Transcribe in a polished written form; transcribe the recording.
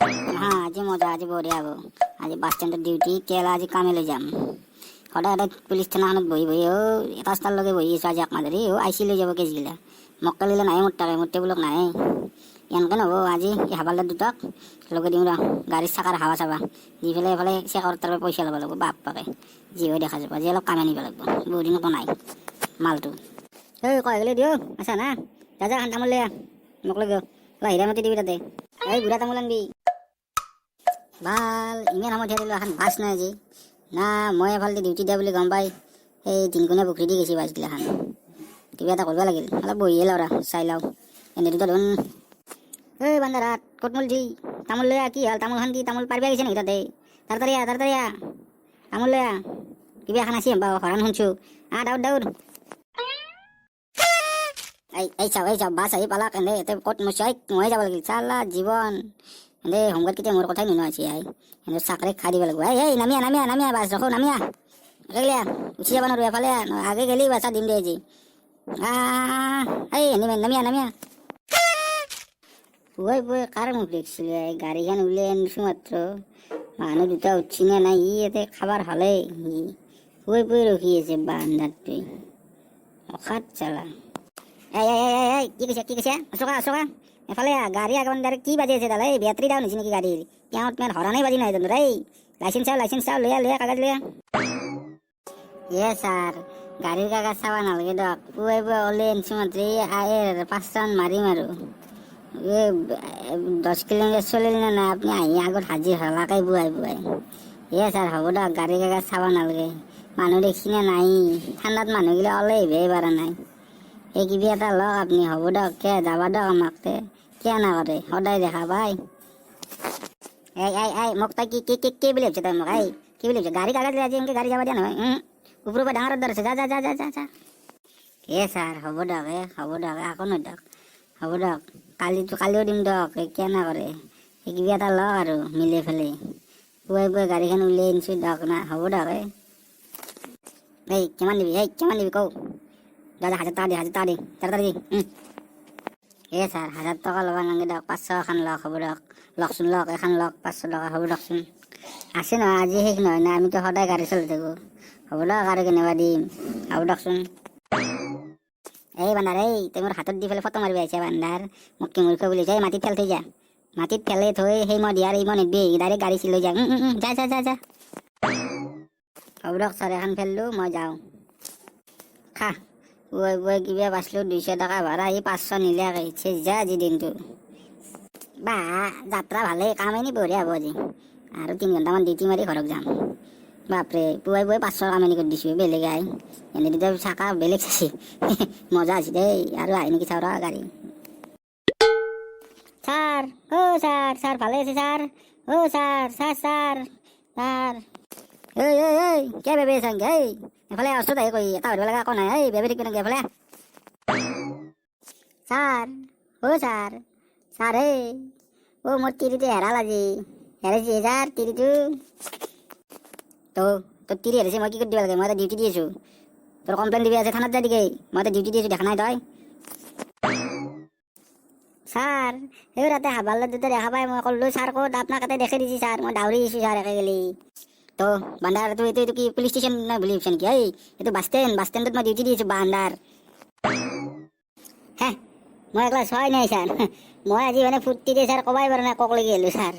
হ্যাঁ আজি মজা, আজি বঢ়িয়া হ'ব। আজি বাছ ষ্টেণ্ডত ডিউটি, কেলা আজি কামলৈ যাম। সদায় সদায় পুলিচ থানাখনত বহি বহি এটা ষ্টাৰলৈকে বহি আছোঁ। আজি একমাহ ধৰি আইচি লৈ যাব কেছগিলা। মোক কালিলে নাহে মোৰ তাৰে, মোৰ টেবুলক নাহে। এনেকৈ নহ'ব, আজি হাবালদাৰ দুটাক লগে দিম ৰ, গাড়ীৰ চাকাৰ হাৱা চাবা দি পেলাই এইফালে চেকৰ তাৰ পইচা ল'ব লাগিব। বাপ পাকে যি হৈ দেখা যাব। আজি অলপ কাম আনিব লাগিব, বহুত দিন একো নাই মালটো। এই কয় গ'লে দিওঁ আছা না, যা যা খান তামোল লৈ আহ, মোক লৈ হিৰা মাতি দিবি তাতে। এই বুঢ়া তামোল আনবি। ভাল ইমান সময় থিয় দিলোঁ, এখন বাছ নাই আজি না। মই এফালে ডিউটি দিয়া বুলি গম পাই সেই তিনকুণীয়া পুখুৰী দি গৈছে বাছগিলাখান। কিবা এটা কৰিব লাগিল, অলপ বহিয়ে লওঁ ৰ, চাই লওঁ এনে দুটা ধোন। ঐ বান্দাৰাত ক'ত মলছি, তামোল লৈ আহ। কি হ'ল তামোলখন, কি তামোল পাৰিব গৈছে নেকি তাতে? তাড়াতাড়ি আহ, তাড়াতাড়ি আহ, তামোল লৈ আহ। কিবা এখন আছি হৰাণ শুনছোঁ, আহ দৌৰ দৌৰ। এই চাও বাছ আহি পালাক এনে এতে ক'ত মচাই ময়ে যাব লাগিল। চালা জীৱন এনে হোমগাৰ্ড কেতিয়া মোৰ কথাই নোহোৱা হৈছে। এনে চাকৰি খাই দিব লাগিব। এই নামিয়া নামিয়া নামিয়া, বাছ ৰখো নামিয়া। একেগিলা উঠি যাব নোৱাৰো এফালে, আগে গেলি বাছা দিম দে আজি। এই নামিয়া নামিয়া। পুৱাই কাৰ মুখ দেখিছিলে, গাড়ীখন উলিয়াই আনিছোঁ মাত্ৰ, মানুহ দুটা উঠছি নে নাই। ই ইয়াতে খাবাৰ হ'লেই পুৱাই ৰখি আছে বান্দাৰটোৱে, অখাত চালা। এই কি কৈছে আচকা এফালে গাড়ী আগত ডাইৰেক্ট কি বাজি আছে দাদা? এই বেটাৰী ডাউন হৈছে নেকি গাড়ীৰ? তেওঁ তোমাৰ হৰণেই বাজি নাই জানো? এই লাইচেন্স চাও লৈ কাগজ লৈ। ছাৰ গাড়ীৰ কাগজ চাব নালাগে দিয়ক, পুৱাই ওলাই আনিছোঁ মাত্ৰ। এই 5 ৰাউণ্ড মাৰিম আৰু 10 কিলোমিটাৰ চলিল নে নাই আপুনি আহি আগত হাজিৰ হলাকাই বুৱাই ছাৰ হ'ব দিয়ক, গাড়ীৰ কাগজ চাব নালাগে। মানুহ দেখছি নে নাই? ঠাণ্ডাত মানুহগিলা ওলাই আহিবই পৰা নাই। এই কিবি এটা লওক আপুনি, হ'ব দিয়ক। যাবা দিয়ক আমাক কিয় নকৰে, সদায় দেখা পাই। এই মোক তই কি বুলি ভাবছ? তই মোক কি বুলি ভাবছ? গাড়ী কাগজ আজি এনেকৈ গাড়ী যাব দিয়া নহয়। ওপৰৰ পৰা ডাঙৰ দৰ আছে, যা। ছাৰ হ'ব দিয়ক, হ'ব দিয়ক, একো নহয় দিয়ক, হ'ব দিয়ক। কালিও দিম দিয়ক, কিয় নকৰে। এই কিবি এটা লওক আৰু মিলি ফেলে। পুৱাই গাড়ীখন উলিয়াই আনিছোঁ দিয়ক না, হ'ব দিয়ক। কিমান দিবি কওঁ? দাদা 1000 টাকা দি তাড়াতাড়ি। ছাৰ 1000 টকা ল'ব নালাগে দিয়ক, 500 এখন লওক, হ'ব দিয়ক। লওকচোন লওক, এখন লওক 500 টকা, হ'ব দিয়কচোন। আছে নহয় আজি শেষ নহয় না, আমিতো সদায় গাড়ী চলাই থাকোঁ। হ'ব দিয়ক আৰু কেনেবা দিম, হ'ব দিয়কচোন। এই বান্দাৰ, তই মোৰ হাতত দি পেলাই ফটো মাৰিব আহিছে বান্দাৰ, মোক কি মূৰ্খ বুলি যায়। মাটিত পেলাই থৈ যা, মাটিত পেলাই থৈ সেই মই দিয়াৰ মই নিদিবি, ডাইৰেক্ট গাড়ী চিলৈ যা। যা। হ'ব দিয়ক ছাৰ, এখন ফেললোঁ, মই যাওঁ। খা পুৱাই কিবা পাইছিলোঁ 200 টকা ভাড়া, 500 নিলে যা আজি দিনটো। বা যাত্ৰা ভালেই, কাম এনে বঢ়িয়া হ'ব আজি। আৰু 3 ঘণ্টামান ডিউটি মাৰি ঘৰত যাম। বাপৰে পুৱাই 500 কাম এনে কৰি দিছোঁ। বেলেগ এনে দুটা চাকা বেলেগ চাইছে। মজা আছে দেই। আৰু আহি নেকি চাওঁ ৰ গাড়ী। ছাৰ ভালে আছে ছাৰ? ছাৰ কিয় বেবি আছা এফালে ওচৰত আহি কৈ এটা ধৰিব লগা একো নাই। বেবি থাকিব নেকি এফালে? ছাৰ মোৰ তিৰিটো হেৰাল আজি। হেৰাইছে ছাৰ তিৰিটো। তোৰ তিৰি হেৰাইছে, মই কি কৰি দিব লাগে? মই এটা ডিউটি দি আছোঁ। তোৰ কমপ্লেইন দিবি আছে থানাত যাই দিকে, মই এটা ডিউটি দি আছোঁ, দেখা নাই তই? ছাৰ তাতে হাবালদাৰ দুটা দেখা পাই মই ক'লোঁ ছাৰ ক'ত? আপোনাক তাতে দেখাই দিছে ছাৰ, মই দাউৰি আহিছোঁ ছাৰ একে গেলি। বান্দাৰ এইটো কি পুলিচ ষ্টেচন নাই বুলি ভাবিছে নেকি? এইটো বাছ ষ্টেণ্ডত মই ডিউটি দি আছোঁ বান্দাৰ। মই একলা চোৱাই নাই ছাৰ। মই আজি মানে ফূৰ্তিৰে ছাৰ ক'বাই পৰা নাই কক লাগি আহিলোঁ ছাৰ।